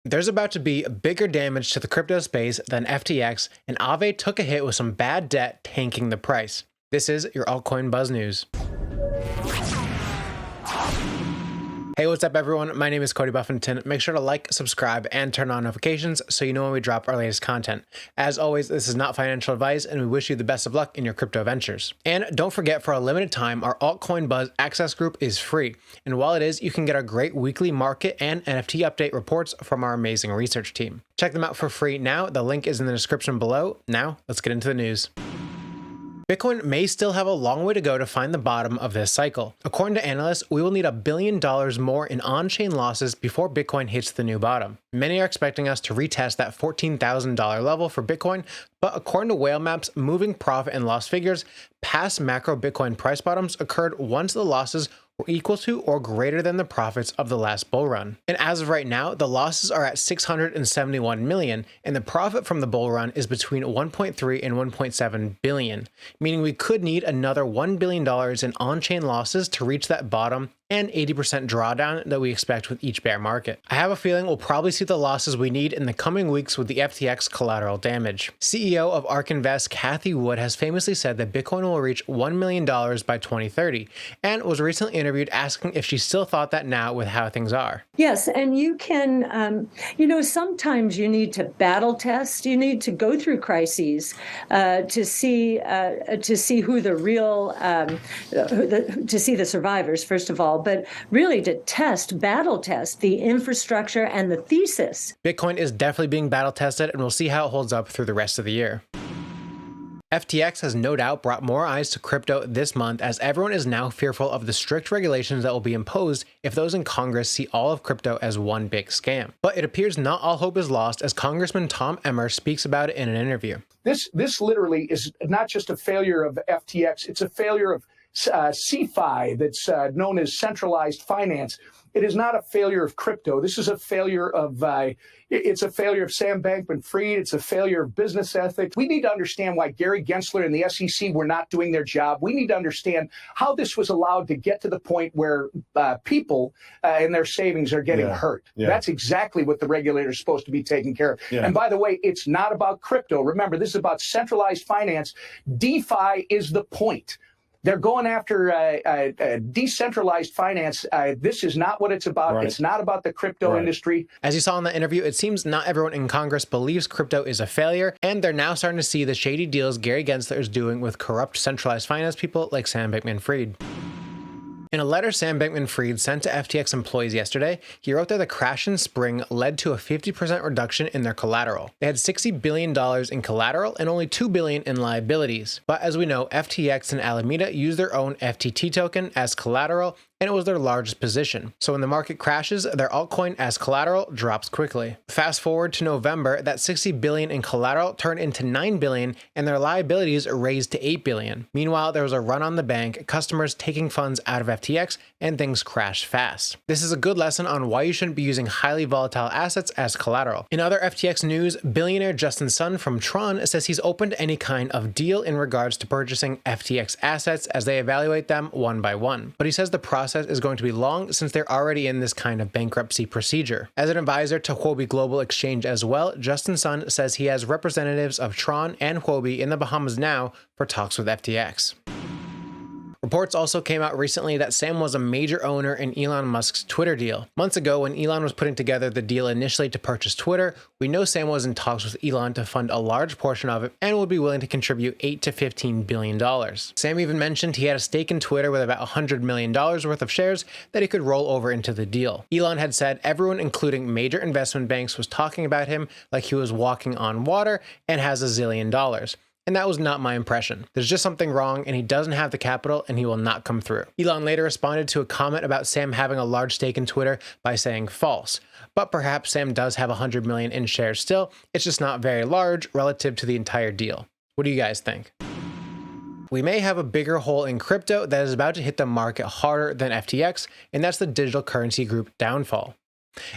There's about to be bigger damage to the crypto space than FTX, and Aave took a hit with some bad debt tanking the price. This is your Altcoin Buzz News. Hey, what's up everyone? My name is Cody Buffington. Make sure to like, subscribe, and turn on notifications so you know when we drop our latest content. As always, this is not financial advice, and we wish you the best of luck in your crypto ventures. And don't forget, for a limited time, our Altcoin Buzz access group is free. And while it is, you can get our great weekly market and NFT update reports from our amazing research team. Check them out for free now. The link is in the description below. Now, let's get into the news. Bitcoin may still have a long way to go to find the bottom of this cycle. According to analysts, we will need $1 billion more in on-chain losses before Bitcoin hits the new bottom. Many are expecting us to retest that $14,000 level for Bitcoin, but according to Whale Map's moving profit and loss figures, past macro Bitcoin price bottoms occurred once the losses were equal to or greater than the profits of the last bull run. And as of right now, the losses are at 671 million, and the profit from the bull run is between 1.3 and 1.7 billion, meaning we could need another $1 billion in on-chain losses to reach that bottom and 80% drawdown that we expect with each bear market. I have a feeling we'll probably see the losses we need in the coming weeks with the FTX collateral damage. CEO of ARK Invest, Cathie Wood, has famously said that Bitcoin will reach $1 million by 2030, and was recently interviewed asking if she still thought that now with how things are. Yes, and you can, sometimes you need to battle test, you need to go through crises to see who the real, to see the survivors, first of all, but really to battle test the infrastructure and the thesis. Bitcoin is definitely being battle tested, and we'll see how it holds up through the rest of the year. FTX has no doubt brought more eyes to crypto this month, as everyone is now fearful of the strict regulations that will be imposed if those in Congress see all of crypto as one big scam. But it appears not all hope is lost, as Congressman Tom Emmer speaks about it in an interview. This literally is not just a failure of FTX, it's a failure of CFI, that's known as centralized finance. It is not a failure of crypto. This is a failure of, it's a failure of Sam Bankman-Fried. It's a failure of business ethics. We need to understand why Gary Gensler and the SEC were not doing their job. We need to understand how this was allowed to get to the point where people and their savings are getting hurt. That's exactly what the regulator is supposed to be taking care of. And by the way, it's not about crypto. Remember, this is about centralized finance. DeFi is the point. They're going after decentralized finance. This is not what it's about. It's not about the crypto industry. As you saw in the interview, it seems not everyone in Congress believes crypto is a failure, and they're now starting to see the shady deals Gary Gensler is doing with corrupt centralized finance people like Sam Bankman-Fried. In a letter Sam Bankman-Fried sent to FTX employees yesterday, he wrote that the crash in spring led to a 50% reduction in their collateral. They had $60 billion in collateral and only $2 billion in liabilities. But as we know, FTX and Alameda use their own FTT token as collateral, and it was their largest position. So when the market crashes, their altcoin as collateral drops quickly. Fast forward to November, that $60 billion in collateral turned into $9 billion, and their liabilities raised to $8 billion. Meanwhile, there was a run on the bank, customers taking funds out of FTX, and things crashed fast. This is a good lesson on why you shouldn't be using highly volatile assets as collateral. In other FTX news, billionaire Justin Sun from Tron says he's open to any kind of deal in regards to purchasing FTX assets as they evaluate them one by one. But he says the process is going to be long since they're already in this kind of bankruptcy procedure. As an advisor to Huobi Global Exchange as well, Justin Sun says he has representatives of Tron and Huobi in the Bahamas now for talks with FTX. Reports also came out recently that Sam was a major owner in Elon Musk's Twitter deal. Months ago, when Elon was putting together the deal initially to purchase Twitter, we know Sam was in talks with Elon to fund a large portion of it and would be willing to contribute $8 to $15 billion. Sam even mentioned he had a stake in Twitter with about $100 million worth of shares that he could roll over into the deal. Elon had said everyone, including major investment banks, was talking about him like he was walking on water and has $1 zillion. And that was not my impression. There's just something wrong, and he doesn't have the capital, and he will not come through. Elon later responded to a comment about Sam having a large stake in Twitter by saying false. But perhaps Sam does have 100 million in shares still. It's just not very large relative to the entire deal. What do you guys think? We may have a bigger hole in crypto that is about to hit the market harder than FTX, and that's the digital currency group downfall.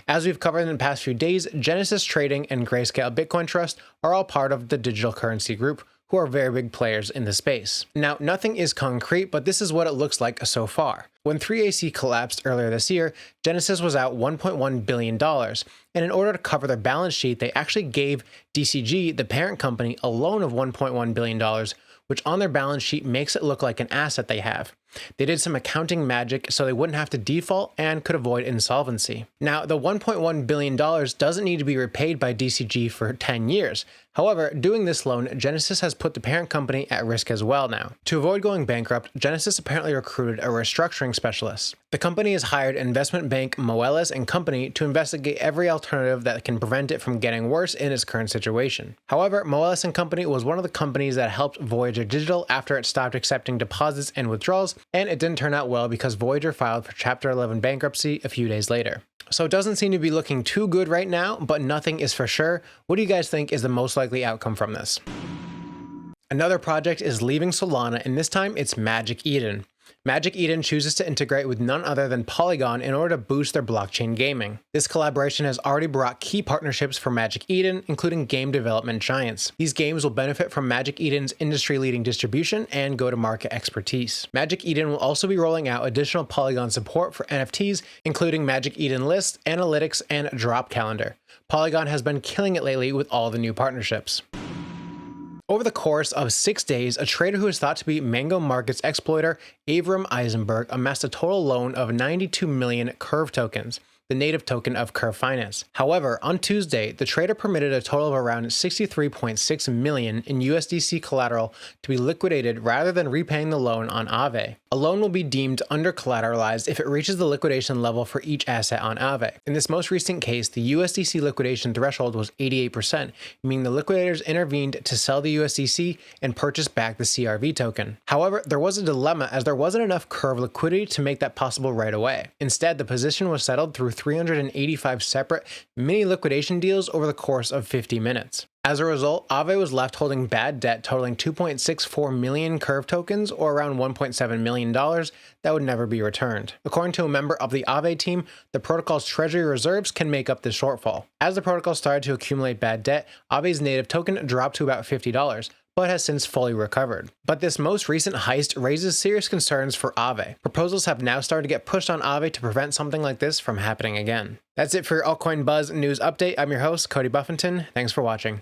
As we've covered in the past few days, Genesis Trading and Grayscale Bitcoin Trust are all part of the digital currency group, who are very big players in the space. Now, nothing is concrete, but this is what it looks like so far. When 3AC collapsed earlier this year, Genesis was out $1.1 billion, and in order to cover their balance sheet, they actually gave DCG, the parent company, a loan of $1.1 billion, which on their balance sheet makes it look like an asset they have. They did some accounting magic so they wouldn't have to default and could avoid insolvency. Now, the $1.1 billion doesn't need to be repaid by DCG for 10 years. However, doing this loan, Genesis has put the parent company at risk as well now. To avoid going bankrupt, Genesis apparently recruited a restructuring specialist. The company has hired investment bank Moelis & Company to investigate every alternative that can prevent it from getting worse in its current situation. However, Moelis & Company was one of the companies that helped Voyager Digital after it stopped accepting deposits and withdrawals, and it didn't turn out well because Voyager filed for Chapter 11 bankruptcy a few days later. So it doesn't seem to be looking too good right now, but nothing is for sure. What do you guys think is the most likely outcome from this? Another project is leaving Solana, and this time it's Magic Eden. Magic Eden chooses to integrate with none other than Polygon in order to boost their blockchain gaming. This collaboration has already brought key partnerships for Magic Eden, including game development giants. These games will benefit from Magic Eden's industry-leading distribution and go-to-market expertise. Magic Eden will also be rolling out additional Polygon support for NFTs, including Magic Eden List, Analytics, and Drop Calendar. Polygon has been killing it lately with all the new partnerships. Over the course of 6 days, a trader who is thought to be Mango Markets exploiter Avram Eisenberg amassed a total loan of 92 million CRV tokens, the native token of Curve Finance. However, on Tuesday, the trader permitted a total of around 63.6 million in USDC collateral to be liquidated rather than repaying the loan on Aave. A loan will be deemed under-collateralized if it reaches the liquidation level for each asset on Aave. In this most recent case, the USDC liquidation threshold was 88%, meaning the liquidators intervened to sell the USDC and purchase back the CRV token. However, there was a dilemma as there wasn't enough Curve liquidity to make that possible right away. Instead, the position was settled through 385 separate mini liquidation deals over the course of 50 minutes. As a result, Aave was left holding bad debt totaling 2.64 million Curve tokens, or around $1.7 million, that would never be returned. According to a member of the Aave team, the protocol's treasury reserves can make up this shortfall. As the protocol started to accumulate bad debt, Aave's native token dropped to about $50, but has since fully recovered. But this most recent heist raises serious concerns for Aave. Proposals have now started to get pushed on Aave to prevent something like this from happening again. That's it for your Altcoin Buzz news update. I'm your host, Cody Buffington. Thanks for watching.